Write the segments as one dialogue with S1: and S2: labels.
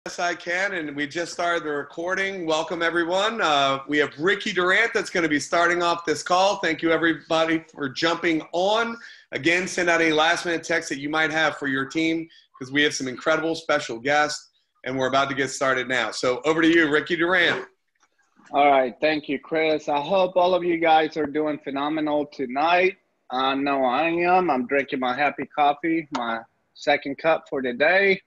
S1: Yes, I can, and we just started the recording. Welcome, everyone. We have Ricky Durant that's going to be starting off this call. Thank you, everybody, for jumping on. Again, send out any last-minute texts that you might have for your team because we have some incredible special guests, and we're about to get started now. So over to you, Ricky Durant.
S2: All right. Thank you, Chris. I hope all of you guys are doing phenomenal tonight. I know I am. I'm drinking my happy coffee, my second cup for the day.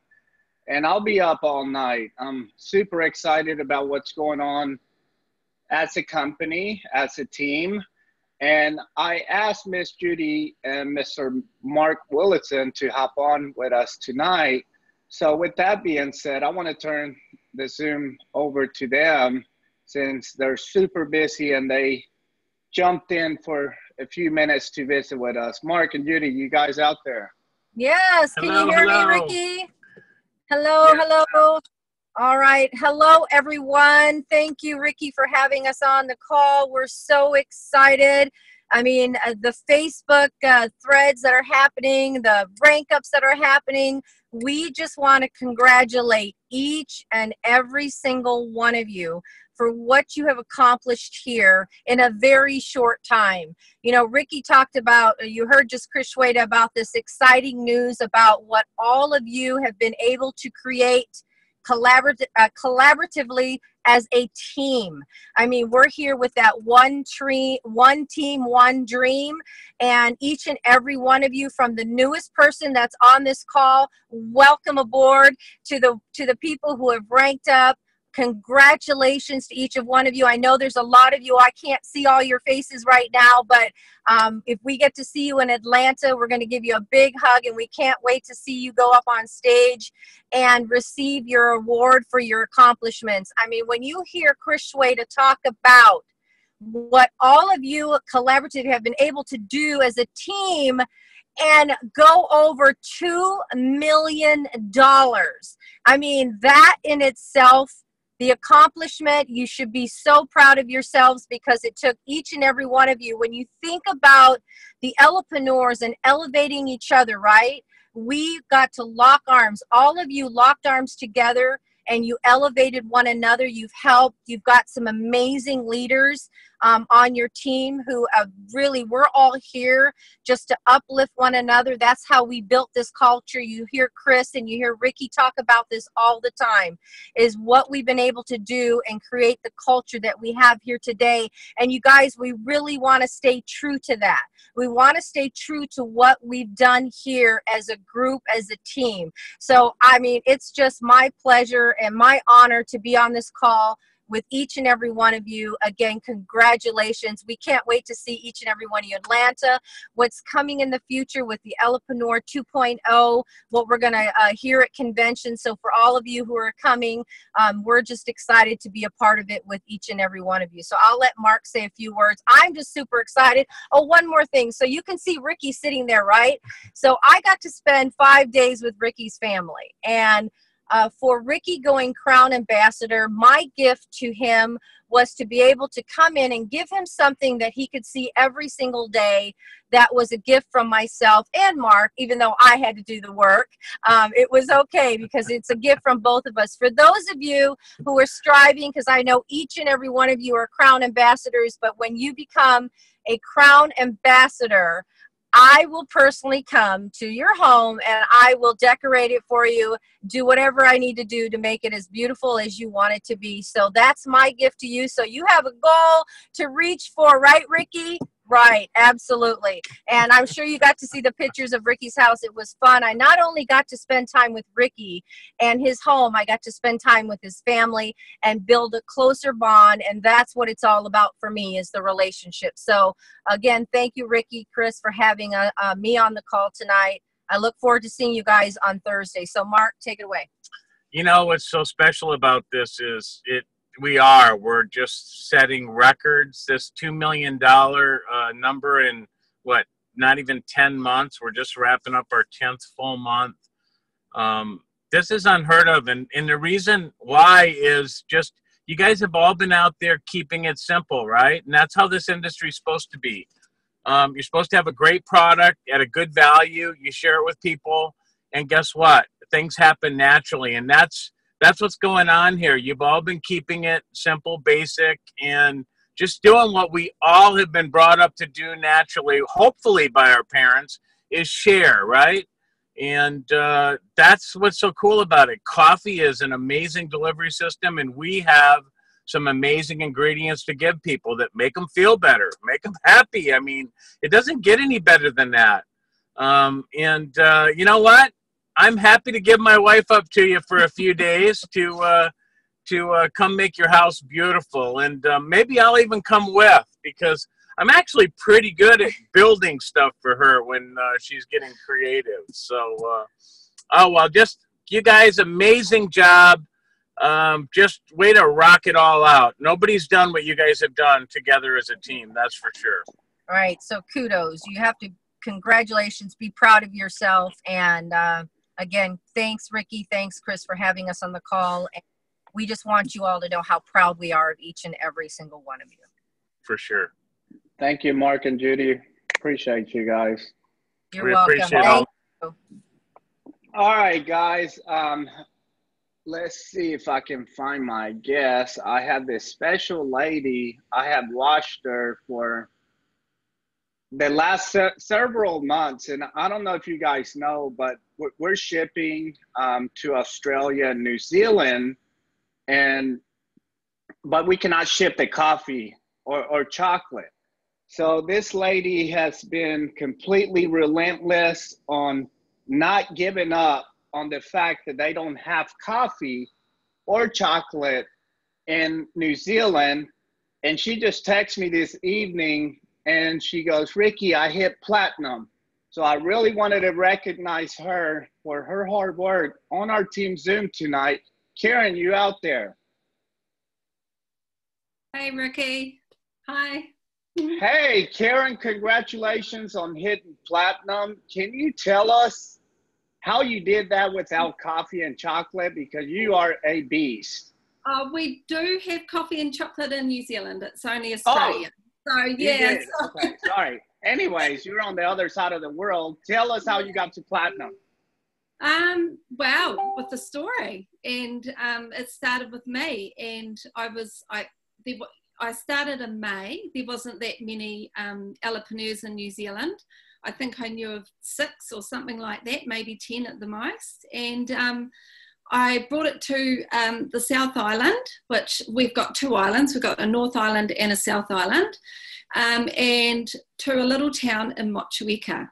S2: And I'll be up all night. I'm super excited about what's going on as a company, as a team. And I asked Miss Judy and Mr. Mark Willison to hop on with us tonight. So with that being said, I want to turn the Zoom over to them since they're super busy and they jumped in for a few minutes to visit with us. Mark and Judy, you guys out there?
S3: Yes. Can you hear me, Ricky? Hello. All right. Hello, everyone. Thank you, Ricky, for having us on the call. We're so excited. I mean, the Facebook threads that are happening, the rank ups that are happening, we just want to congratulate each and every single one of you for what you have accomplished here in a very short time. You know, Ricky talked about, you heard just Chris Schweda about this exciting news about what all of you have been able to create collaboratively as a team. I mean, we're here with that one team, one dream, and each and every one of you, from the newest person that's on this call, welcome aboard, to the people who have ranked up. Congratulations to each of one of you. I know there's a lot of you. I can't see all your faces right now, but if we get to see you in Atlanta, we're going to give you a big hug, and we can't wait to see you go up on stage and receive your award for your accomplishments. I mean, when you hear Chris Schweda talk about what all of you collaboratively have been able to do as a team and go over $2 million, I mean, that in itself, the accomplishment, you should be so proud of yourselves because it took each and every one of you. When you think about the Ellepreneurs and elevating each other, right? We got to lock arms. All of you locked arms together and you elevated one another. You've helped. You've got some amazing leaders on your team who really, we're all here just to uplift one another. That's how we built this culture. You hear Chris and you hear Ricky talk about this all the time, is what we've been able to do and create the culture that we have here today. And you guys, we really want to stay true to that. We want to stay true to what we've done here as a group, as a team. So, I mean, it's just my pleasure and my honor to be on this call with each and every one of you. Again, congratulations. We can't wait to see each and every one of you in Atlanta. What's coming in the future with the Ellepreneur 2.0, what we're going to hear at convention. So for all of you who are coming, we're just excited to be a part of it with each and every one of you. So I'll let Mark say a few words. I'm just super excited. Oh, one more thing. So you can see Ricky sitting there, right? So I got to spend 5 days with Ricky's family. And for Ricky going Crown Ambassador, my gift to him was to be able to come in and give him something that he could see every single day. That was a gift from myself and Mark, even though I had to do the work. It was okay because it's a gift from both of us. For those of you who are striving, because I know each and every one of you are Crown Ambassadors, but when you become a Crown Ambassador, I will personally come to your home and I will decorate it for you, do whatever I need to do to make it as beautiful as you want it to be. So that's my gift to you. So you have a goal to reach for, right, Ricky? Right, absolutely. And I'm sure you got to see the pictures of Ricky's house. It was fun. I not only got to spend time with Ricky and his home, I got to spend time with his family and build a closer bond. And that's what it's all about for me, is the relationship. So again, thank you, Ricky, Chris, for having me on the call tonight. I look forward to seeing you guys on Thursday. So Mark, take it away.
S4: You know, what's so special about this is we're just setting records. This $2 million number in what, not even 10 months. We're just wrapping up our 10th full month. This is unheard of. And the reason why is just, you guys have all been out there keeping it simple, right? And that's how this industry is supposed to be. You're supposed to have a great product at a good value. You share it with people. And guess what? Things happen naturally. And that's that's what's going on here. You've all been keeping it simple, basic, and just doing what we all have been brought up to do naturally, hopefully by our parents, is share, right? And that's what's so cool about it. Coffee is an amazing delivery system, and we have some amazing ingredients to give people that make them feel better, make them happy. I mean, it doesn't get any better than that. You know what? I'm happy to give my wife up to you for a few days to come make your house beautiful. And maybe I'll even come with, because I'm actually pretty good at building stuff for her when she's getting creative. So, just you guys, amazing job. Just way to rock it all out. Nobody's done what you guys have done together as a team. That's for sure.
S3: All right. So kudos. You have to, congratulations, be proud of yourself. And again, thanks, Ricky. Thanks, Chris, for having us on the call. And we just want you all to know how proud we are of each and every single one of you.
S4: For sure.
S2: Thank you, Mark and Judy. Appreciate you guys.
S3: You're welcome.
S4: Appreciate it.
S2: All right, guys. Let's see if I can find my guest. I have this special lady. I have watched her for the last several months, and I don't know if you guys know, but we're shipping to Australia and New Zealand, but we cannot ship the coffee or chocolate. So this lady has been completely relentless on not giving up on the fact that they don't have coffee or chocolate in New Zealand. And she just texted me this evening and she goes, Ricky, I hit platinum. So I really wanted to recognize her for her hard work on our team Zoom tonight. Karen, you out there?
S5: Hey, Ricky. Hi.
S2: Hey, Karen, congratulations on hitting platinum. Can you tell us how you did that without coffee and chocolate? Because you are a beast.
S5: We do have coffee and chocolate in New Zealand. It's only Australia. So, yeah.
S2: Okay, sorry. Anyways, you're on the other side of the world. Tell us how you got to platinum.
S5: Well, with the story. And it started with me. And I started in May. There wasn't that many Elapreneurs in New Zealand. I think I knew of 6 or something like that, maybe 10 at the most. And I brought it to the South Island, which we've got 2 islands. We've got a North Island and a South Island, and to a little town in Motueka.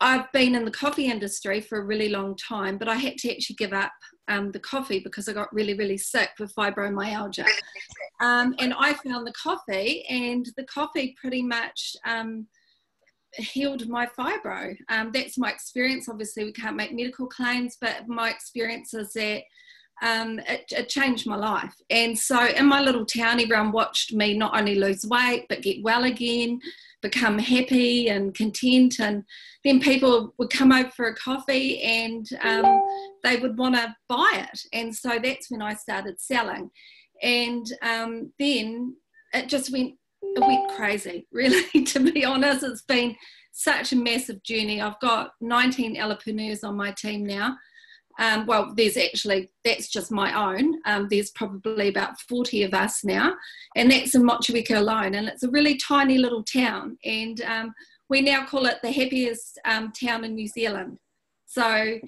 S5: I've been in the coffee industry for a really long time, but I had to actually give up the coffee because I got really, really sick with fibromyalgia. And I found the coffee, and the coffee pretty much healed my fibro. That's my experience. Obviously, we can't make medical claims, but my experience is that it changed my life. And so in my little town, everyone watched me not only lose weight, but get well again, become happy and content. And then people would come over for a coffee and they would want to buy it. And so that's when I started selling. And then it went crazy, really, to be honest. It's been such a massive journey. I've got 19 Elapreneurs on my team now. Well, that's just my own. There's probably about 40 of us now, and that's in Motueka alone. And it's a really tiny little town, and we now call it the happiest town in New Zealand. So,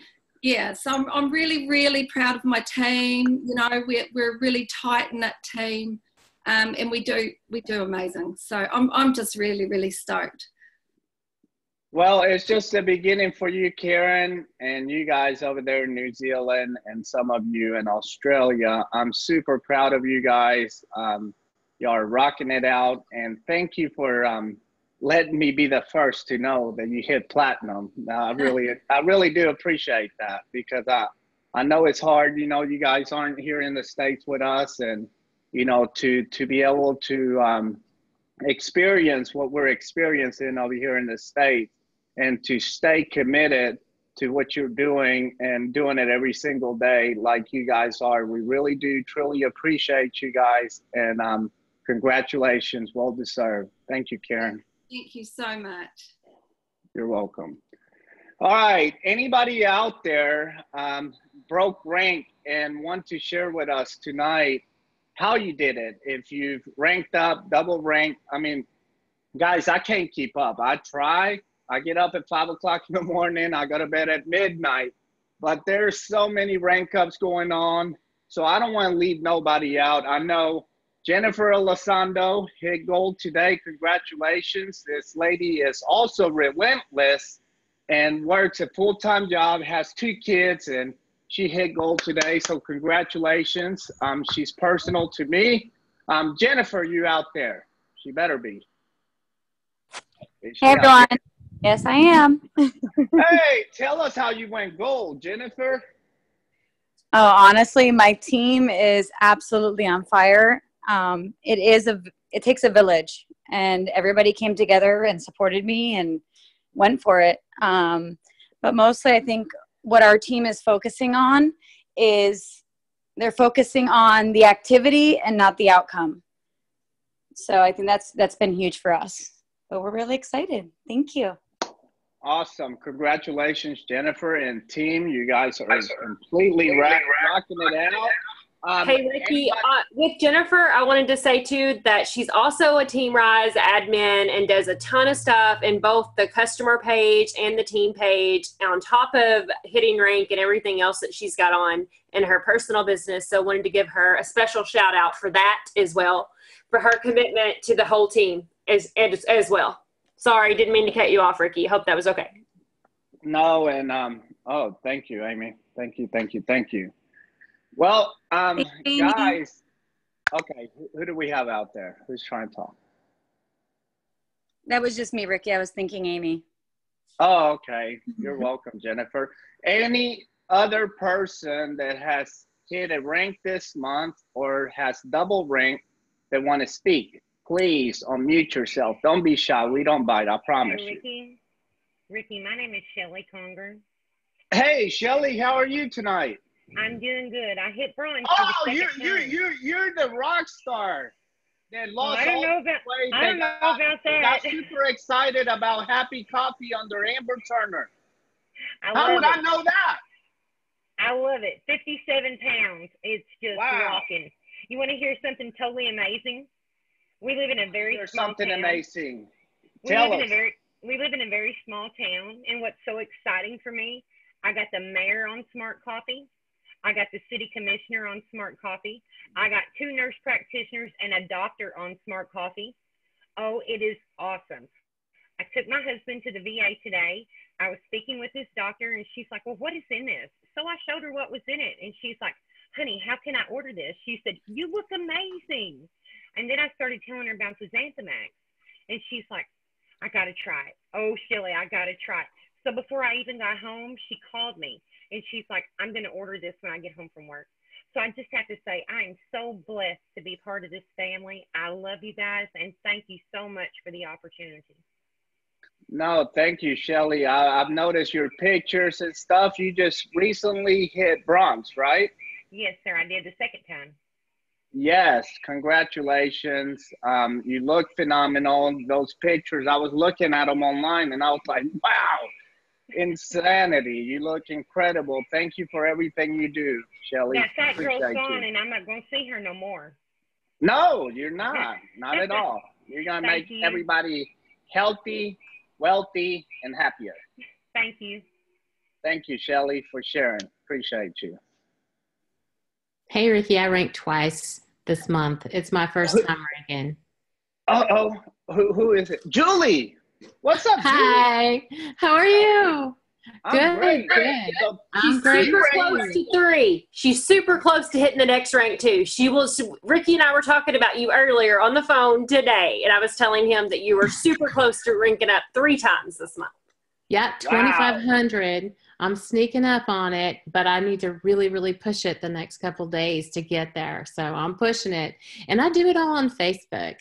S5: yeah, so I'm really, really proud of my team. You know, we're a really tight-knit team, and we do amazing. So I'm just really, really stoked.
S2: Well, it's just the beginning for you, Karen, and you guys over there in New Zealand and some of you in Australia. I'm super proud of you guys. Y'all are rocking it out. And thank you for letting me be the first to know that you hit platinum. I really do appreciate that, because I know it's hard. You know, you guys aren't here in the States with us, and, you know, to be able to experience what we're experiencing over here in the States, and to stay committed to what you're doing and doing it every single day like you guys are. We really do truly appreciate you guys, and congratulations, well deserved. Thank you, Karen.
S5: Thank you so much.
S2: You're welcome. All right, anybody out there broke rank and want to share with us tonight how you did it. If you've ranked up, double ranked. I mean, guys, I can't keep up. I try. I get up at 5 o'clock in the morning. I go to bed at midnight. But there's so many rank ups going on. So I don't want to leave nobody out. I know Jennifer Elizondo hit gold today. Congratulations. This lady is also relentless and works a full-time job, has 2 kids, and she hit gold today. So congratulations. She's personal to me. Jennifer, you out there? She better be.
S6: Hey, everyone. Yes, I am.
S2: Hey, tell us how you went gold, Jennifer.
S6: Oh, honestly, my team is absolutely on fire. It takes a village, and everybody came together and supported me and went for it. But mostly I think what our team is focusing on is they're focusing on the activity and not the outcome. So I think that's been huge for us, but we're really excited. Thank you.
S2: Awesome. Congratulations, Jennifer and team. You guys are completely rocking it out.
S7: Hey, Ricky, with Jennifer, I wanted to say, too, that she's also a Team Rise admin and does a ton of stuff in both the customer page and the team page, on top of hitting rank and everything else that she's got on in her personal business. So I wanted to give her a special shout out for that as well, for her commitment to the whole team as well. Sorry, didn't mean to cut you off, Ricky. Hope that was okay.
S2: No, and oh, thank you, Amy. Thank you. Well, guys, okay, who do we have out there? Who's trying to talk?
S6: That was just me, Ricky. I was thinking Amy.
S2: Oh, okay. You're welcome, Jennifer. Any other person that has hit a rank this month or has double rank that want to speak, please unmute yourself. Don't be shy. We don't bite, I promise you.
S8: Ricky, my name is Shelly Conger.
S2: Hey, Shelly, how are you tonight?
S8: I'm doing good. I hit bronze.
S2: Oh, you're the rock star that lost
S8: I don't know about that.
S2: Got super excited about Happy Coffee under Amber Turner.
S8: How would
S2: I know that?
S8: I love it. 57 pounds. It's just rocking. You want to hear something totally amazing? We live in a very small town.
S2: Amazing.
S8: We live in a very small town, and what's so exciting for me, I got the mayor on Smart Coffee. I got the city commissioner on Smart Coffee. I got 2 nurse practitioners and a doctor on Smart Coffee. Oh, it is awesome. I took my husband to the VA today. I was speaking with this doctor, and she's like, well, what is in this? So I showed her what was in it, and she's like, honey, how can I order this? She said, you look amazing. And then I started telling her about the Xanthamax, and she's like, I got to try it. Oh, Shelly, I got to try it. So before I even got home, she called me, and she's like, I'm going to order this when I get home from work. So I just have to say, I am so blessed to be part of this family. I love you guys, and thank you so much for the opportunity.
S2: No, thank you, Shelly. I've noticed your pictures and stuff. You just recently hit bronze, right?
S8: Yes, sir. I did the second time.
S2: Yes, congratulations. You look phenomenal. Those pictures, I was looking at them online, and I was like, wow. Insanity. You look incredible. Thank you for everything you do, Shelly.
S8: That fat girl's gone, and I'm not going to see her no more.
S2: No, you're not. Not at all. You're going to make everybody healthy, wealthy, and happier.
S8: Thank you.
S2: Thank you, Shelly, for sharing. Appreciate you.
S9: Hey, Ricky, I ranked twice this month. It's my first time ranking.
S2: Uh-oh. Who is it? Julie! What's up,
S9: Hi.
S2: Julie?
S9: How are you?
S2: I'm
S9: Good.
S7: She's super close to 3. She's super close to hitting the next rank, too. Ricky and I were talking about you earlier on the phone today, and I was telling him that you were super close to ranking up 3 times this month.
S9: Yeah, 2,500. I'm sneaking up on it, but I need to really, really push it the next couple days to get there. So I'm pushing it. And I do it all on Facebook.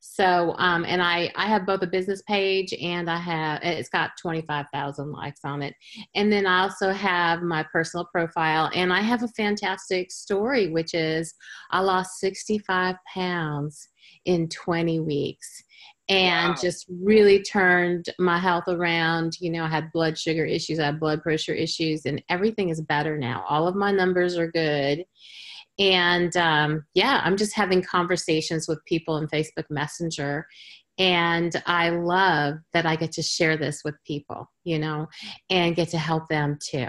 S9: So, and I have both a business page and it's got 25,000 likes on it. And then I also have my personal profile, and I have a fantastic story, which is I lost 65 pounds in 20 weeks. and just really turned my health around. You know, I had blood sugar issues, I had blood pressure issues, and everything is better now. All of my numbers are good. And yeah, I'm just having conversations with people in Facebook Messenger. And I love that I get to share this with people, you know, and get to help them too.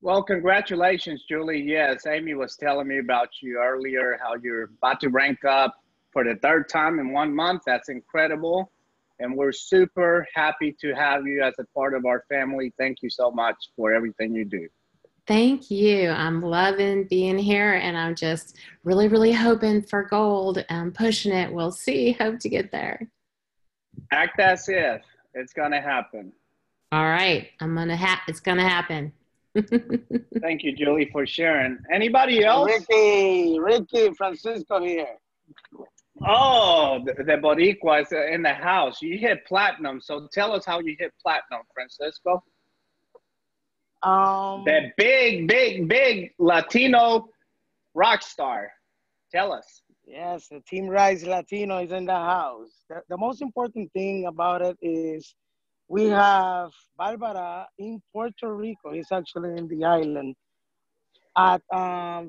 S2: Well, congratulations, Julie. Yes, Amy was telling me about you earlier, how you're about to rank up for the 3rd time in 1 month. That's incredible. And we're super happy to have you as a part of our family. Thank you so much for everything you do.
S9: Thank you. I'm loving being here, and I'm just really, really hoping for gold. I'm pushing it. We'll see. Hope to get there.
S2: Act as if it's going to happen.
S9: All right. It's going to happen.
S2: Thank you, Julie, for sharing. Anybody else?
S10: Ricky Francisco here.
S2: Oh, the Boricua is in the house. You hit platinum. So tell us how you hit platinum, Francisco. The big Latino rock star. Tell us.
S10: Yes, the Team Rise Latino is in the house. The most important thing about it is we have Barbara in Puerto Rico. He's actually in the island.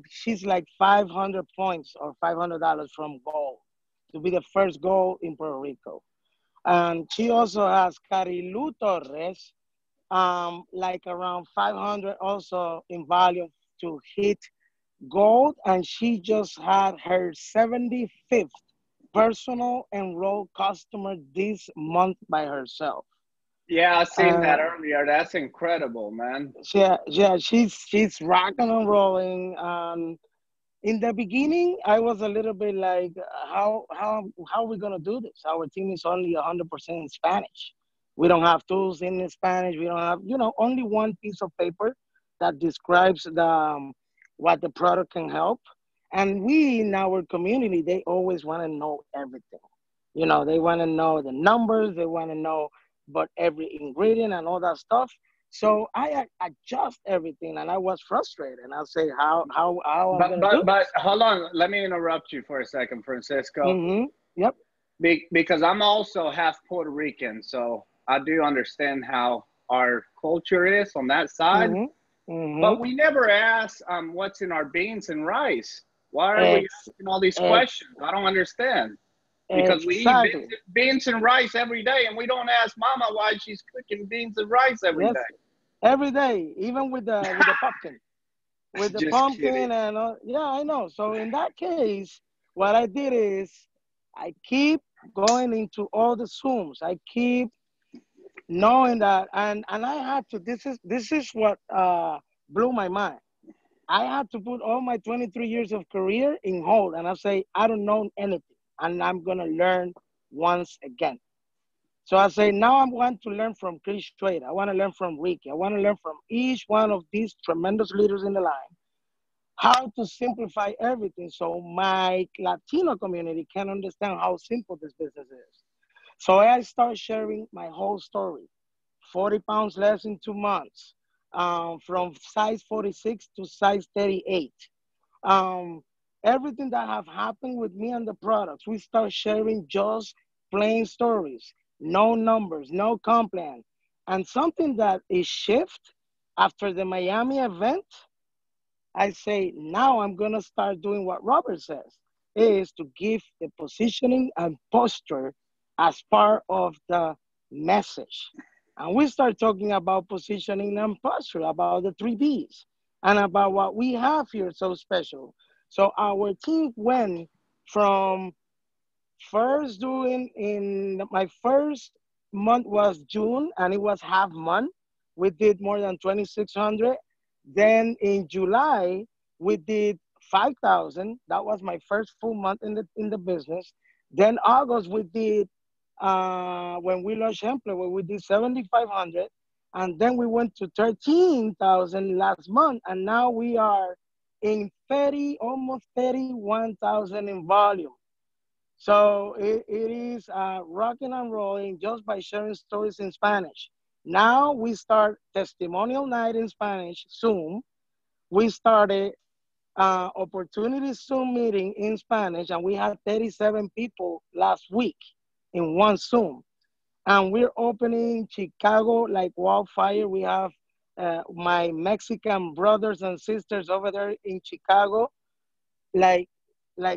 S10: She's like 500 points or $500 from gold to be the first gold in Puerto Rico. And she also has Carilu Torres, like around 500 also in volume to hit gold. And she just had her 75th personal enrolled customer this month by herself.
S2: Yeah, I seen that earlier. That's incredible, man.
S10: Yeah, she's rocking and rolling. In the beginning, I was a little bit like, how are we gonna do this? Our team is only 100% in Spanish. We don't have tools in Spanish. We don't have, only one piece of paper that describes what the product can help. And we in our community, they always want to know everything. They want to know the numbers. They want to know about every ingredient and all that stuff. So I adjust everything, and I was frustrated. And I'll say, how I'm gonna do
S2: But hold on, let me interrupt you for a second, Francisco.
S10: Mm-hmm. Yep.
S2: Because I'm also half Puerto Rican, so I do understand how our culture is on that side.
S10: Mm-hmm. Mm-hmm.
S2: But we never ask what's in our beans and rice. Why are we asking all these questions? I don't understand. Because we eat beans and rice every day, and we don't ask Mama why she's cooking beans and rice every day.
S10: Every day, even with the pumpkin. With the pumpkin and yeah, I know. So in that case, what I did is I keep going into all the Zooms. I keep knowing that, and I had to. This is what blew my mind. I had to put all my 23 years of career in hold, and I say I don't know anything, and I'm gonna learn once again. So I say, now I want to learn from Chris Strait. I want to learn from Ricky. I want to learn from each one of these tremendous leaders in the line, how to simplify everything so my Latino community can understand how simple this business is. So I start sharing my whole story. 40 pounds less in 2 months, from size 46 to size 38. Everything that have happened with me and the products, we start sharing just plain stories. No numbers, no comp plan. And something that is shift after the Miami event, I say, now I'm gonna start doing what Robert says, is to give the positioning and posture as part of the message. And we start talking about positioning and posture, about the 3 Bs, and about what we have here so special. So our team went from first doing in my first month was June, and it was half month. We did more than 2,600. Then in July, we did 5,000. That was my first full month in the business. Then August, we did, when we launched Hempler, we did 7,500. And then we went to 13,000 last month. And now we are in almost 31,000 in volume. So it is rocking and rolling just by sharing stories in Spanish. Now we start testimonial night in Spanish, Zoom. We started opportunity Zoom meeting in Spanish, and we had 37 people last week in one Zoom. And we're opening Chicago like wildfire. We have my Mexican brothers and sisters over there in Chicago, like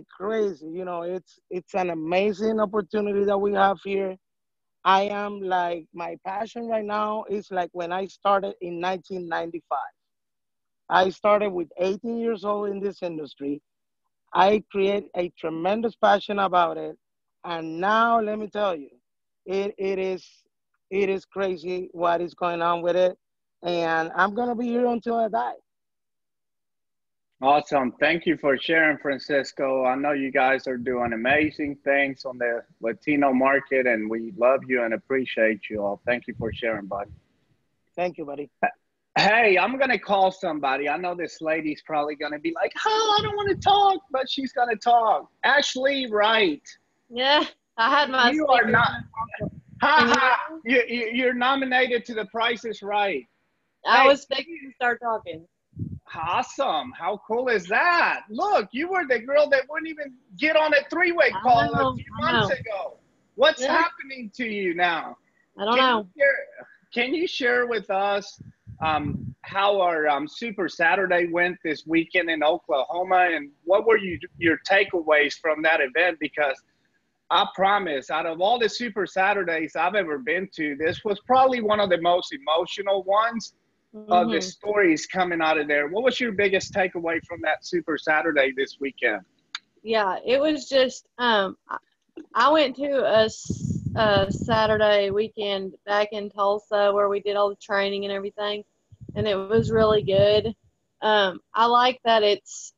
S10: crazy. You know, it's an amazing opportunity that we have here. I am like, my passion right now is like when I started in 1995. I started with 18 years old in this industry. I create a tremendous passion about it. And now let me tell you, it is crazy what is going on with it. And I'm gonna be here until I die.
S2: Awesome. Thank you for sharing, Francisco. I know you guys are doing amazing things on the Latino market, and we love you and appreciate you all. Thank you for sharing, buddy.
S10: Thank you, buddy.
S2: Hey, I'm going to call somebody. I know this lady's probably going to be like, oh, I don't want to talk, but she's going to talk. Ashley Wright.
S11: Yeah, I had my.
S2: You are not. You're nominated to The Price is Right.
S11: I was fixing to start talking.
S2: Awesome. How cool is that? Look, you were the girl that wouldn't even get on a three-way call a few months ago. What's happening to you now?
S11: I don't know.
S2: Can you share with us how our Super Saturday went this weekend in Oklahoma, and what were your takeaways from that event? Because I promise, out of all the Super Saturdays I've ever been to, this was probably one of the most emotional ones. Of the stories coming out of there. What was your biggest takeaway from that Super Saturday this weekend?
S11: Yeah, it was just, I went to a Saturday weekend back in Tulsa where we did all the training and everything, and it was really good. I like that it's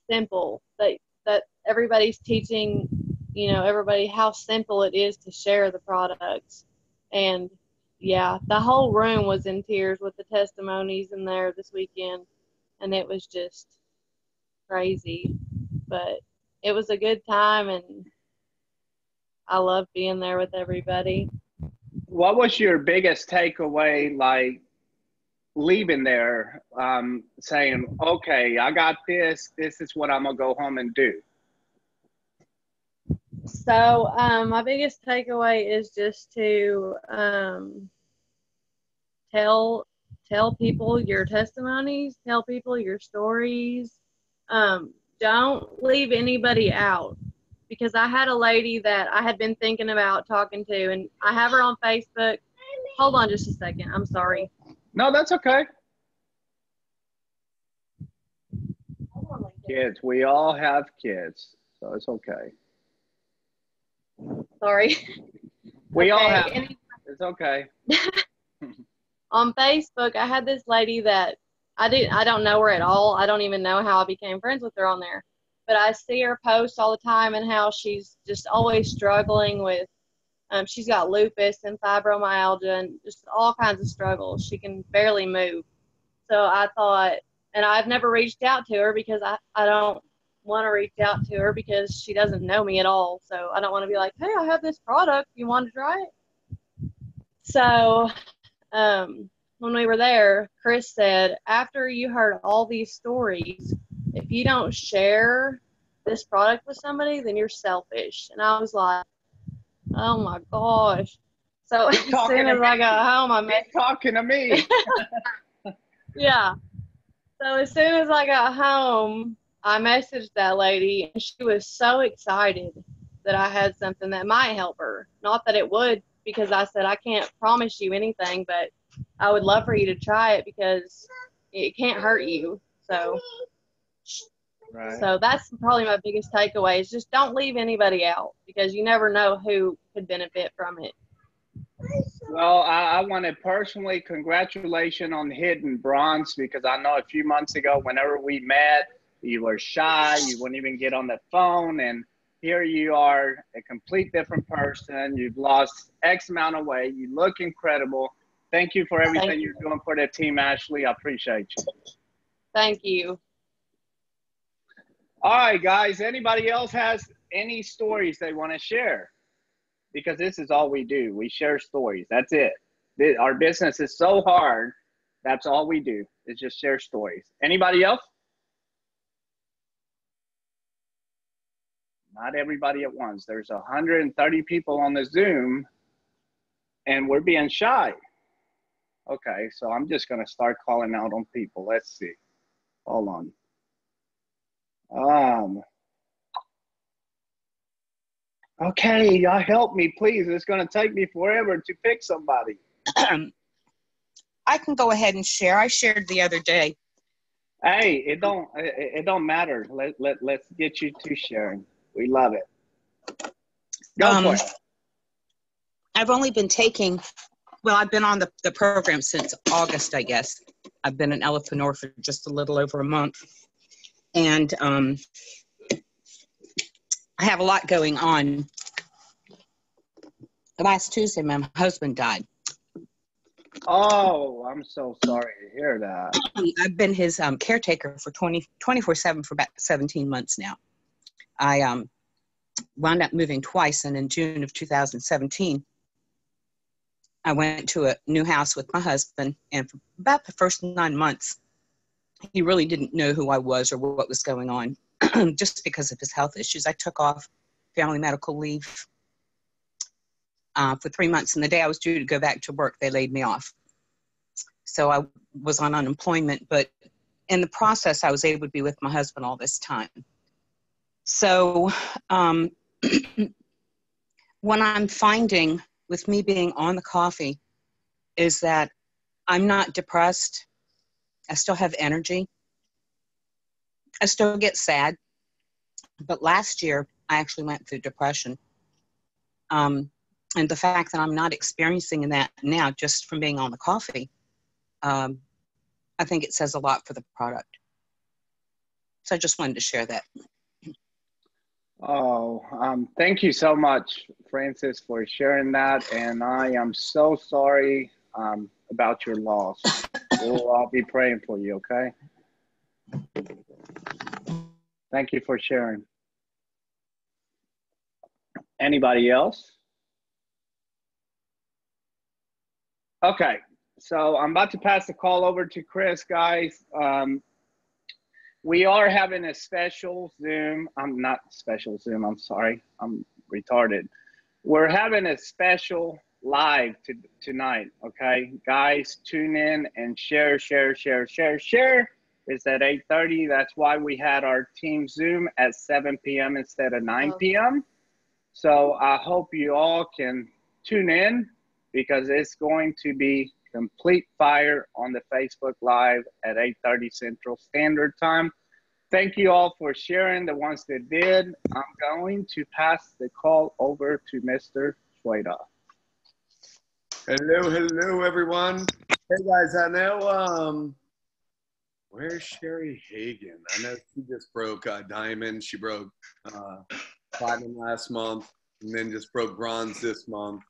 S11: simple, that everybody's teaching, everybody how simple it is to share the products. And yeah, the whole room was in tears with the testimonies in there this weekend, and it was just crazy. But it was a good time, and I loved being there with everybody.
S2: What was your biggest takeaway, like leaving there, saying, okay, I got this is what I'm going to go home and do?
S11: So my biggest takeaway is just to tell people your testimonies, tell people your stories. Don't leave anybody out, because I had a lady that I had been thinking about talking to, and I have her on Facebook. Hold on just a second. I'm sorry.
S2: No, that's okay. Kids, we all have kids, so it's okay.
S11: Sorry.
S2: We all have. It's okay.
S11: On Facebook, I had this lady that I don't know her at all. I don't even know how I became friends with her on there. But I see her post all the time and how she's just always struggling with, she's got lupus and fibromyalgia and just all kinds of struggles. She can barely move. So I thought, and I've never reached out to her because I don't want to reach out to her because she doesn't know me at all. So I don't want to be like, hey, I have this product. You want to try it? So when we were there, Chris said, after you heard all these stories, if you don't share this product with somebody, then you're selfish. And I was like, oh my gosh. So as soon as I got home, I met
S2: talking to me.
S11: Yeah. So as soon as I got home, I messaged that lady, and she was so excited that I had something that might help her. Not that it would, because I said, I can't promise you anything, but I would love for you to try it because it can't hurt you. So, So that's probably my biggest takeaway is just don't leave anybody out, because you never know who could benefit from it.
S2: Well, I want to personally congratulations on hitting bronze, because I know a few months ago, whenever we met, you were shy, you wouldn't even get on the phone, and here you are, a complete different person. You've lost X amount of weight. You look incredible. Thank you for everything you're doing for the team, Ashley. I appreciate you.
S11: Thank you.
S2: All right, guys. Anybody else has any stories they want to share? Because this is all we do. We share stories. That's it. Our business is so hard. That's all we do is just share stories. Anybody else? not everybody at once. There's 130 people on the Zoom, and we're being shy. Okay, so I'm just going to start calling out on people. Let's see. Hold on. Okay, y'all help me, please. It's going to take me forever to pick somebody.
S12: I can go ahead and share. I shared the other day.
S2: Hey, it don't matter. Let's get you to sharing. We love it. Go for it.
S12: I've only been taking, well, I've been on the program since August, I guess. I've been an Elipreneur for just a little over a month. And I have a lot going on. Last Tuesday, my husband died.
S2: Oh, I'm so sorry to hear that.
S12: I've been his caretaker for 24/7 for about 17 months now. I wound up moving twice, and in June of 2017, I went to a new house with my husband, and for about the first 9 months, he really didn't know who I was or what was going on, just because of his health issues. I took off family medical leave for 3 months, and the day I was due to go back to work, they laid me off. So I was on unemployment, but in the process, I was able to be with my husband all this time. So what I'm finding with me being on the coffee is that I'm not depressed. I still have energy. I still get sad. But last year, I actually went through depression. And the fact that I'm not experiencing that now just from being on the coffee, I think it says a lot for the product. So I just wanted to share that.
S2: Oh, thank you so much, Francis, for sharing that. And I am so sorry about your loss. We'll all be praying for you, okay? Thank you for sharing. Anybody else? Okay, so I'm about to pass the call over to Chris, guys. We are having a special Zoom. I'm sorry. I'm retarded. We're having a special live tonight, okay? Guys, tune in and share. It's at 8:30. That's why we had our team Zoom at 7 p.m. instead of 9 p.m. So I hope you all can tune in because it's going to be complete fire on the Facebook Live at 8:30 Central Standard Time. Thank you all for sharing, the ones that did. I'm going to pass the call over to Mr. Schweda.
S1: Hello, everyone. Hey, guys, I know, where's Sherry Hagan? I know she just broke diamond. She broke platinum last month and then just broke bronze this month.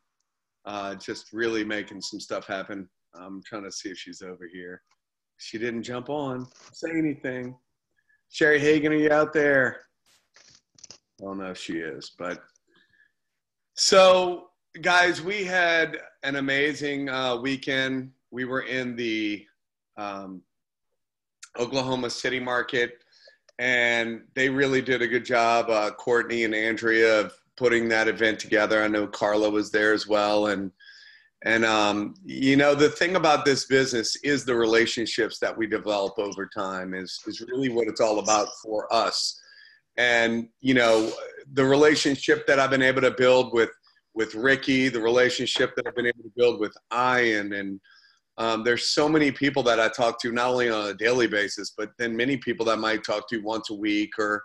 S1: Just really making some stuff happen. I'm trying to see if she's over here. She didn't jump on, say anything. Sherry Hagan, are you out there? I don't know if she is, but so guys, we had an amazing weekend. We were in the Oklahoma City market, and they really did a good job, Courtney and Andrea, of putting that event together. I know Carla was there as well. And you know, the thing about this business is the relationships that we develop over time is really what it's all about for us. And, you know, the relationship that I've been able to build with Ricky, the relationship that I've been able to build with Ian, and there's so many people that I talk to, not only on a daily basis, but then many people that I might talk to once a week or,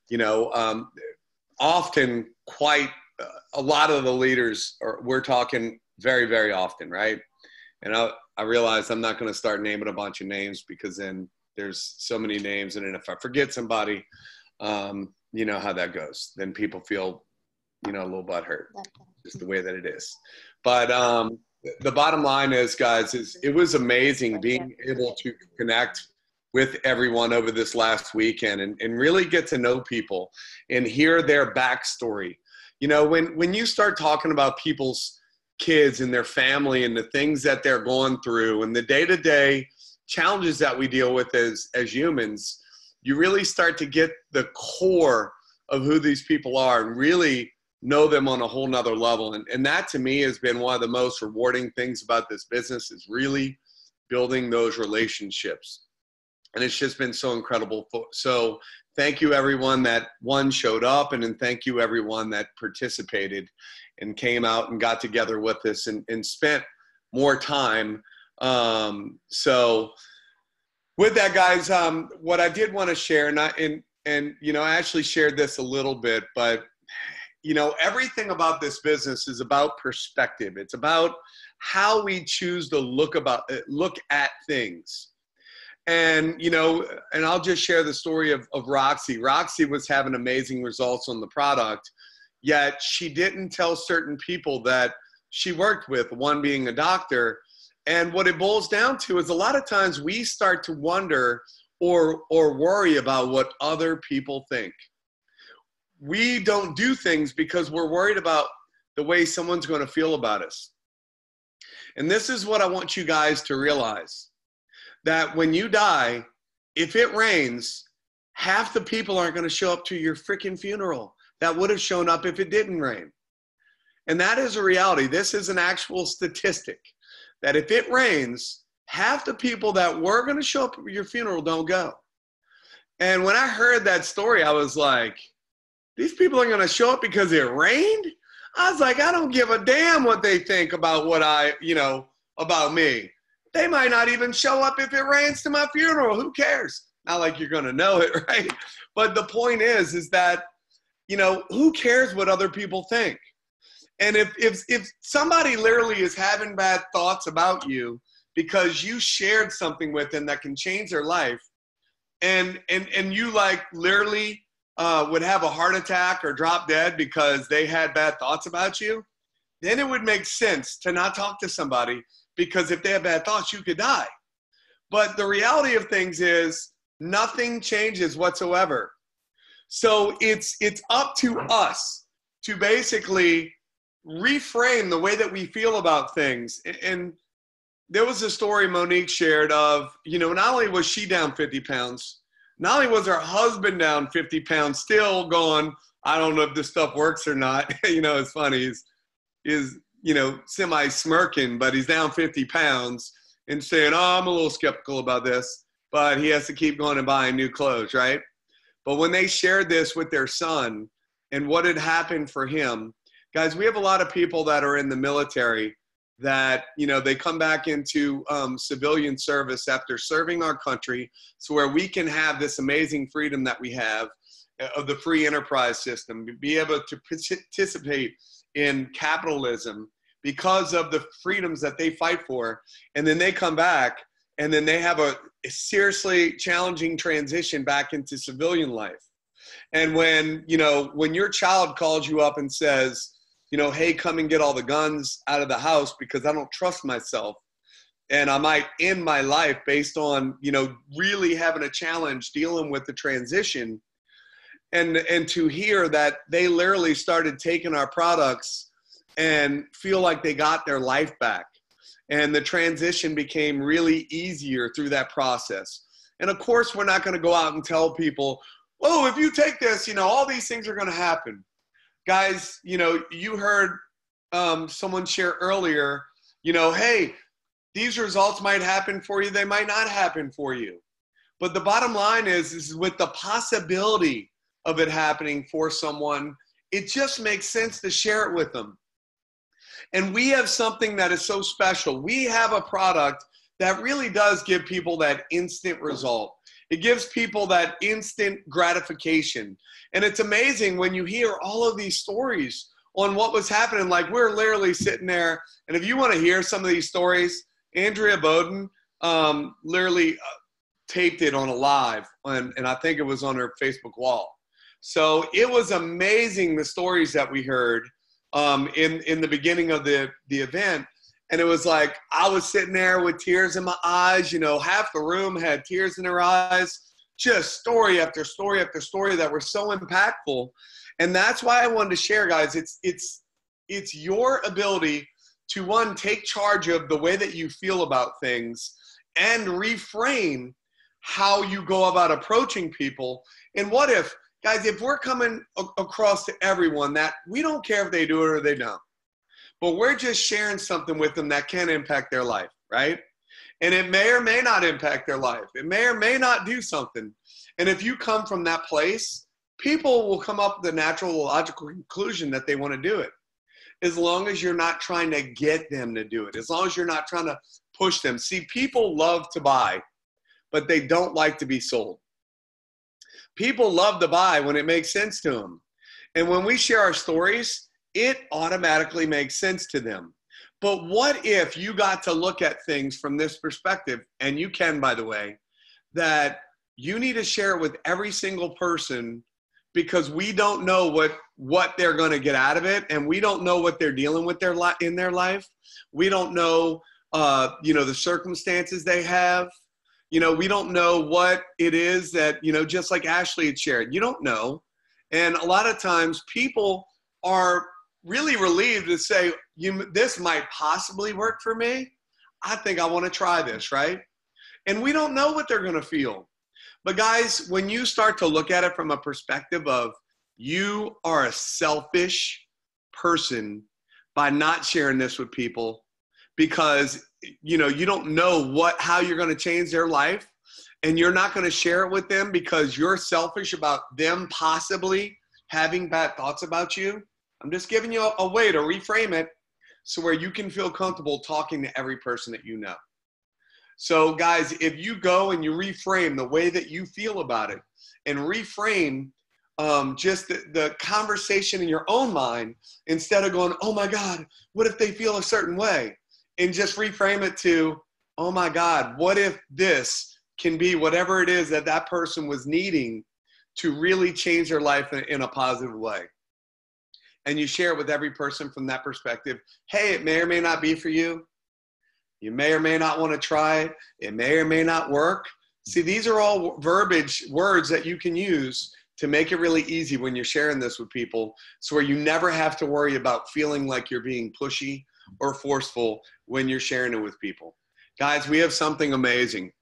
S1: you know, often quite a lot of the leaders we're talking very, very often, right? And I realize I'm not going to start naming a bunch of names because then there's so many names, and then if I forget somebody, you know how that goes. Then people feel, you know, a little butthurt, just the way that it is. But the bottom line is, guys, it was amazing being able to connect with everyone over this last weekend and really get to know people and hear their backstory. You know, when you start talking about people's kids and their family and the things that they're going through and the day-to-day challenges that we deal with as humans, you really start to get the core of who these people are and really know them on a whole nother level. And that to me has been one of the most rewarding things about this business, is really building those relationships. And it's just been so incredible. So thank you everyone that showed up, and then thank you everyone that participated and came out and got together with us and spent more time. So with that, guys, what I did want to share, and you know, I actually shared this a little bit, but you know, everything about this business is about perspective. It's about how we choose to look at things. And, you know, and I'll just share the story of Roxy. Roxy was having amazing results on the product, yet she didn't tell certain people that she worked with, one being a doctor. And what it boils down to is a lot of times we start to wonder or worry about what other people think. We don't do things because we're worried about the way someone's going to feel about us. And this is what I want you guys to realize, that when you die, if it rains, half the people aren't going to show up to your freaking funeral that would have shown up if it didn't rain. And that is a reality. This is an actual statistic, that if it rains, half the people that were going to show up at your funeral don't go. And when I heard that story, I was like, these people are going to show up because it rained? I was like, I don't give a damn what they think about about me. They might not even show up if it rains to my funeral. Who cares? Not like you're going to know it, right? But the point is that, you know, who cares what other people think? And if somebody literally is having bad thoughts about you because you shared something with them that can change their life, and you like literally would have a heart attack or drop dead because they had bad thoughts about you, then it would make sense to not talk to somebody, because if they have bad thoughts, you could die. But the reality of things is nothing changes whatsoever. So it's up to us to basically reframe the way that we feel about things. And there was a story Monique shared of, you know, not only was she down 50 pounds, not only was her husband down 50 pounds, still going, I don't know if this stuff works or not. You know, it's funny. He's you know, semi-smirking, but he's down 50 pounds and saying, oh, I'm a little skeptical about this, but he has to keep going and buying new clothes, right? But when they shared this with their son and what had happened for him, guys, we have a lot of people that are in the military that, you know, they come back into civilian service after serving our country, so where we can have this amazing freedom that we have of the free enterprise system, be able to participate in capitalism because of the freedoms that they fight for. And then they come back and then they have a seriously challenging transition back into civilian life. And when, you know, when your child calls you up and says, you know, hey, come and get all the guns out of the house because I don't trust myself, and I might end my life based on, you know, really having a challenge dealing with the transition, and to hear that they literally started taking our products and feel like they got their life back, and the transition became really easier through that process. And of course, we're not going to go out and tell people, oh, if you take this, you know, all these things are going to happen. Guys, you know, you heard someone share earlier, you know, hey, these results might happen for you. They might not happen for you. But the bottom line is with the possibility of it happening for someone, it just makes sense to share it with them. And we have something that is so special. We have a product that really does give people that instant result. It gives people that instant gratification. And it's amazing when you hear all of these stories on what was happening. Like, we're literally sitting there, and if you want to hear some of these stories, Andrea Bowden literally taped it on a live, and I think it was on her Facebook wall. So it was amazing, the stories that we heard in the beginning of the event. And it was like, I was sitting there with tears in my eyes, you know, half the room had tears in their eyes, just story after story after story that were so impactful. And that's why I wanted to share, guys. It's your ability to, one, take charge of the way that you feel about things and reframe how you go about approaching people. And what if, guys, if we're coming across to everyone that we don't care if they do it or they don't, but we're just sharing something with them that can impact their life, right? And it may or may not impact their life. It may or may not do something. And if you come from that place, people will come up with the natural, logical conclusion that they want to do it. As long as you're not trying to get them to do it. As long as you're not trying to push them. See, people love to buy, but they don't like to be sold. People love to buy when it makes sense to them. And when we share our stories, it automatically makes sense to them. But what if you got to look at things from this perspective, and you can, by the way, that you need to share it with every single person, because we don't know what they're going to get out of it, and we don't know what they're dealing with in their life. We don't know, the circumstances they have. We don't know what it is that, just like Ashley had shared, you don't know. And a lot of times people are really relieved to say, this might possibly work for me. I think I want to try this, right? And we don't know what they're going to feel. But guys, when you start to look at it from a perspective of you are a selfish person by not sharing this with people, because you don't know how you're going to change their life, and you're not going to share it with them because you're selfish about them possibly having bad thoughts about you. I'm just giving you a way to reframe it so where you can feel comfortable talking to every person that you know. So guys, if you go and you reframe the way that you feel about it, and reframe just the conversation in your own mind, instead of going, oh my God, what if they feel a certain way? And just reframe it to, oh my God, what if this can be whatever it is that person was needing to really change their life in a positive way. And you share it with every person from that perspective. Hey, it may or may not be for you. You may or may not want to try it. It may or may not work. See, these are all words that you can use to make it really easy when you're sharing this with people, so where you never have to worry about feeling like you're being pushy or forceful when you're sharing it with people. Guys, we have something amazing.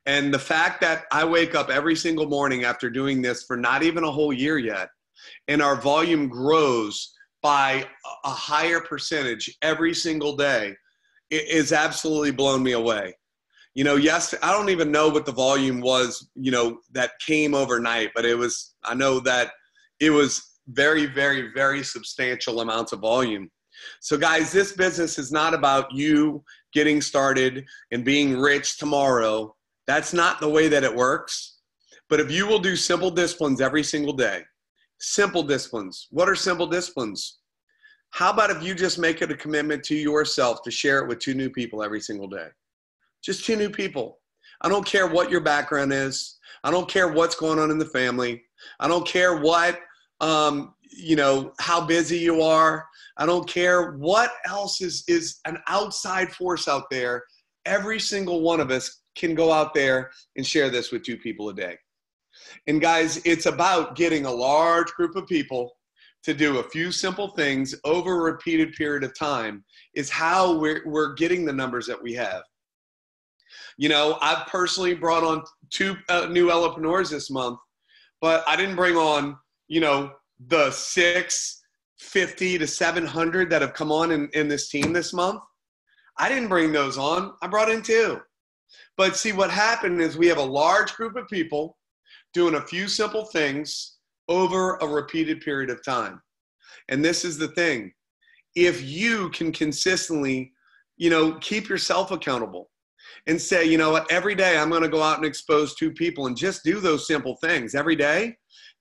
S1: And the fact that I wake up every single morning after doing this for not even a whole year yet, and our volume grows by a higher percentage every single day, it is absolutely blown me away. Yes, I don't even know what the volume was, that came overnight, but I know that it was very, very, very substantial amounts of volume. So guys, this business is not about you getting started and being rich tomorrow. That's not the way that it works. But if you will do simple disciplines every single day, simple disciplines. What are simple disciplines? How about if you just make it a commitment to yourself to share it with 2 new people every single day? Just 2 new people. I don't care what your background is. I don't care what's going on in the family. I don't care what, how busy you are. I don't care what else is an outside force out there. Every single one of us can go out there and share this with 2 people a day. And guys, it's about getting a large group of people to do a few simple things over a repeated period of time is how we're getting the numbers that we have. I've personally brought on 2 new Ellepreneurs this month, but I didn't bring on, the 650 to 700 that have come on in this team this month. I didn't bring those on. I brought in 2. But see, what happened is we have a large group of people doing a few simple things over a repeated period of time. And this is the thing. If you can consistently, keep yourself accountable and say, you know what, every day I'm going to go out and expose 2 people and just do those simple things every day,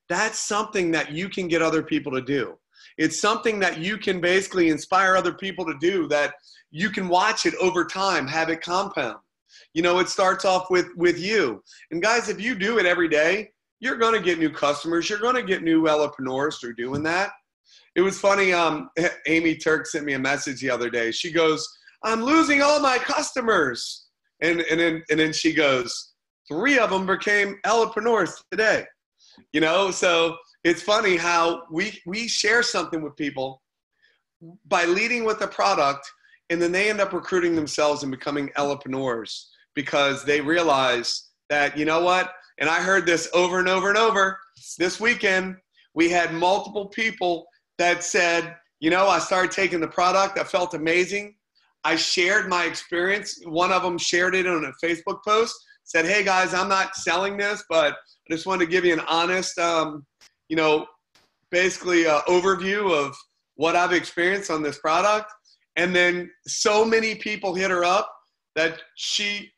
S1: that's something that you can get other people to do. It's something that you can basically inspire other people to do, that you can watch it over time, have it compound. It starts off with you. And guys, if you do it every day, you're going to get new customers. You're going to get new Ellepreneurs through doing that. It was funny. Amy Turk sent me a message the other day. She goes, I'm losing all my customers. And then she goes, 3 of them became Ellepreneurs today. So it's funny how we share something with people by leading with a product, and then they end up recruiting themselves and becoming Ellepreneurs because they realize that, you know what, And I heard this over and over and over. This weekend, we had multiple people that said, you know, I started taking the product. I felt amazing. I shared my experience. One of them shared it on a Facebook post, said, hey guys, I'm not selling this, but I just wanted to give you an honest, you know, basically overview of what I've experienced on this product. And then so many people hit her up that she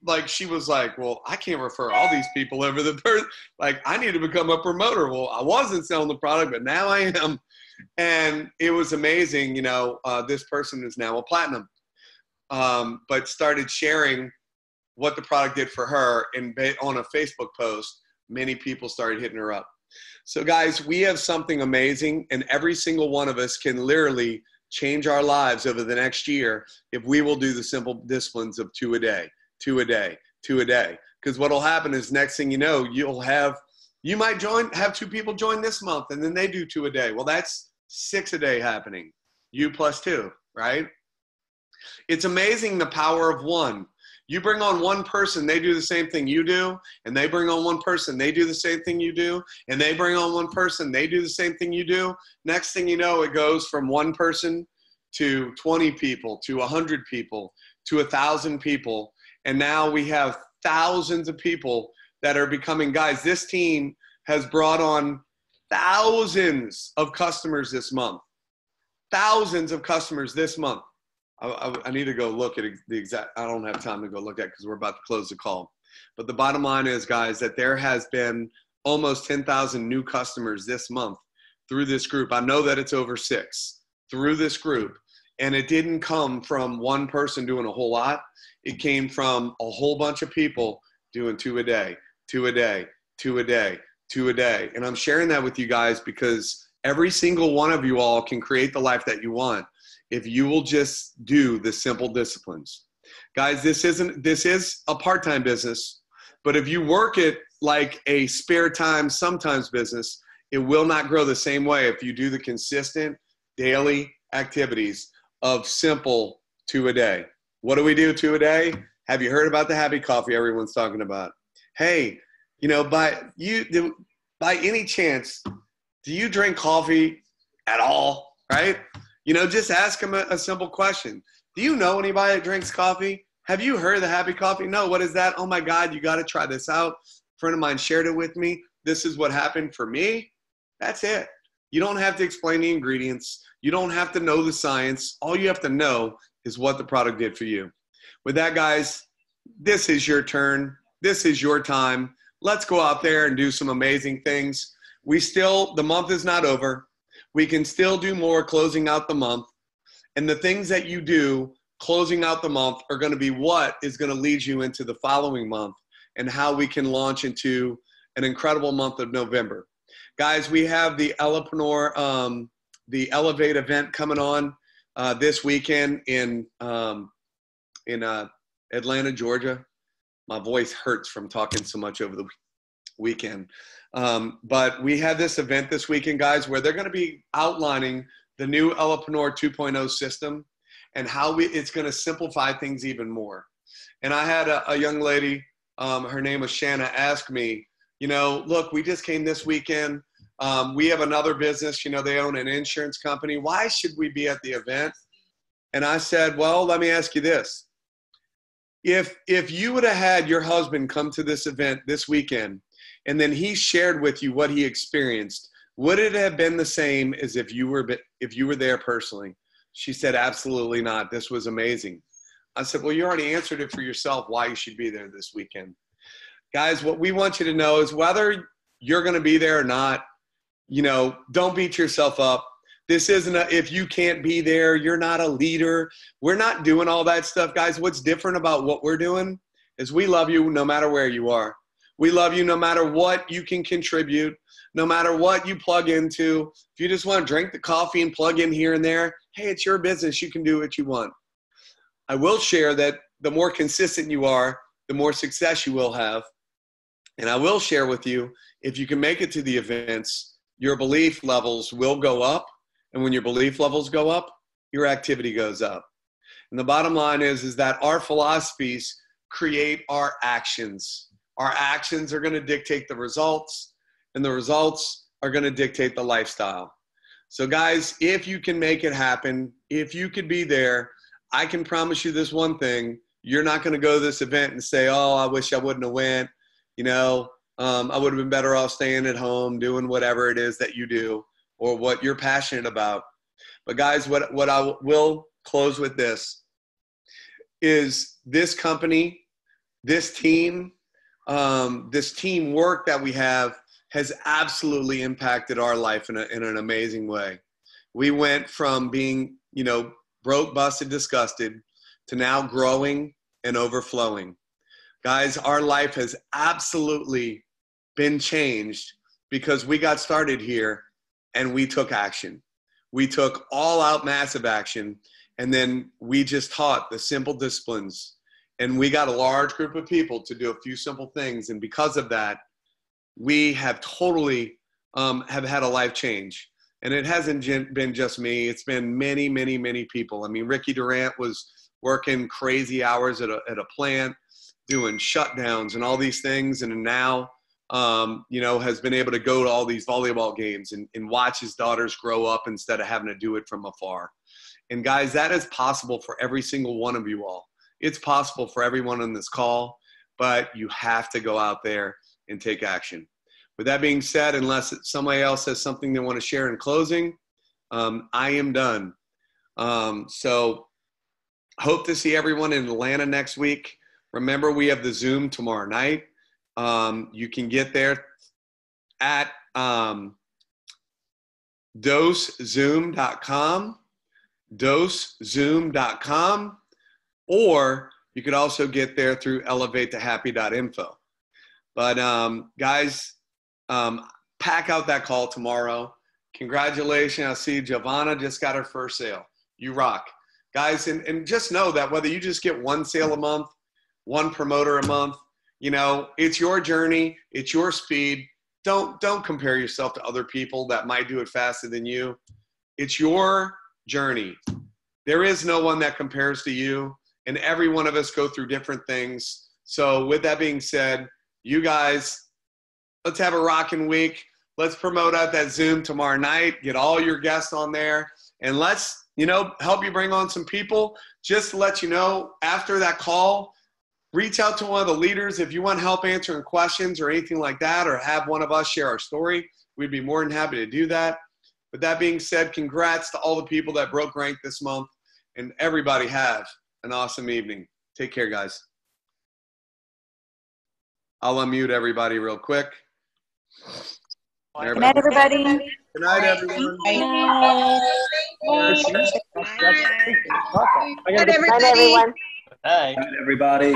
S1: was like, well, I can't refer all these people over the person. Like, I need to become a promoter. Well, I wasn't selling the product, but now I am. And it was amazing. You know, this person is now a platinum, but started sharing what the product did for her. And on a Facebook post, many people started hitting her up. So guys, we have something amazing, and every single one of us can literally change our lives over the next year if we will do the simple disciplines of 2 a day, 2 a day, 2 a day. Because what will happen is, next thing you know, you might have 2 people join this month, and then they do 2 a day. Well, that's 6 a day happening. You plus 2, right? It's amazing the power of one. You bring on one person, they do the same thing you do, and they bring on one person, they do the same thing you do, and they bring on one person, they do the same thing you do. Next thing you know, it goes from one person to 20 people, to 100 people, to 1,000 people, and now we have thousands of people that are becoming, guys, this team has brought on thousands of customers this month. Thousands of customers this month. I need to go look at the exact, I don't have time to go look at because we're about to close the call. But the bottom line is, guys, that there has been almost 10,000 new customers this month through this group. I know that it's over 6 through this group. And it didn't come from one person doing a whole lot. It came from a whole bunch of people doing 2 a day, 2 a day, 2 a day, 2 a day. And I'm sharing that with you guys because every single one of you all can create the life that you want if you will just do the simple disciplines. Guys, this is a part-time business, but if you work it like a spare time sometimes business, it will not grow the same way if you do the consistent daily activities of simple 2 a day. What do we do 2 a day? Have you heard about the happy coffee everyone's talking about? Hey, you know, by any chance, do you drink coffee at all, right? You know, just ask them a simple question. Do you know anybody that drinks coffee? Have you heard of the happy coffee? No, what is that? Oh my God, you got to try this out. A friend of mine shared it with me. This is what happened for me. That's it. You don't have to explain the ingredients. You don't have to know the science. All you have to know is what the product did for you. With that, guys, this is your turn. This is your time. Let's go out there and do some amazing things. The month is not over. We can still do more closing out the month. And the things that you do closing out the month are going to be what is going to lead you into the following month and how we can launch into an incredible month of November. Guys, we have the Elapreneur, the Elevate event coming on this weekend in Atlanta, Georgia. My voice hurts from talking so much over the weekend. But we have this event this weekend, guys, where they're going to be outlining the new Elapreneur 2.0 system and how it's going to simplify things even more. And I had a young lady, her name was Shanna, ask me, you know, look, we just came this weekend. We have another business, you know, they own an insurance company. Why should we be at the event? And I said, well, let me ask you this. If you would have had your husband come to this event this weekend, and then he shared with you what he experienced, would it have been the same as if you were there personally? She said, absolutely not. This was amazing. I said, well, you already answered it for yourself why you should be there this weekend. Guys, what we want you to know is whether you're going to be there or not, you know, don't beat yourself up. This isn't if you can't be there, you're not a leader. We're not doing all that stuff, guys. What's different about what we're doing is we love you no matter where you are. We love you no matter what you can contribute, no matter what you plug into. If you just want to drink the coffee and plug in here and there, hey, it's your business. You can do what you want. I will share that the more consistent you are, the more success you will have. And I will share with you, if you can make it to the events, your belief levels will go up. And when your belief levels go up, your activity goes up. And the bottom line is that our philosophies create our actions. Our actions are going to dictate the results, and the results are going to dictate the lifestyle. So guys, if you can make it happen, if you could be there, I can promise you this one thing. You're not going to go to this event and say, oh, I wish I wouldn't have went. You know, I would have been better off staying at home, doing whatever it is that you do or what you're passionate about. But guys, what I will close with this is this company, this team, this teamwork that we have has absolutely impacted our life in an amazing way. We went from being, you know, broke, busted, disgusted to now growing and overflowing. Guys, our life has absolutely been changed because we got started here and we took action. We took all out massive action, and then we just taught the simple disciplines, and we got a large group of people to do a few simple things. And because of that, we have totally have had a life change. And it hasn't been just me. It's been many, many, many people. I mean, Ricky Durant was working crazy hours at a plant, doing shutdowns and all these things. And now, you know, has been able to go to all these volleyball games and watch his daughters grow up instead of having to do it from afar. And guys, that is possible for every single one of you all. It's possible for everyone on this call, but you have to go out there and take action. With that being said, unless somebody else has something they want to share in closing, I am done. So hope to see everyone in Atlanta next week. Remember, we have the Zoom tomorrow night. You can get there at dosezoom.com, or you could also get there through elevatetohappy.info. But guys, pack out that call tomorrow. Congratulations. I see Giovanna just got her first sale. You rock. Guys, and just know that whether you just get one sale a month, one promoter a month, you know, it's your journey. It's your speed. Don't compare yourself to other people that might do it faster than you. It's your journey. There is no one that compares to you, and every one of us go through different things. So with that being said, you guys, let's have a rocking week. Let's promote out that Zoom tomorrow night. Get all your guests on there, and let's, you know, help you bring on some people. Just to let you know, after that call, reach out to one of the leaders if you want help answering questions or anything like that, or have one of us share our story. We'd be more than happy to do that. With that being said, congrats to all the people that broke rank this month, and everybody have an awesome evening. Take care, guys. I'll unmute everybody real quick.
S6: Good night, everybody.
S1: Good night, everyone.
S11: Good night, everybody.
S13: Hi, everybody.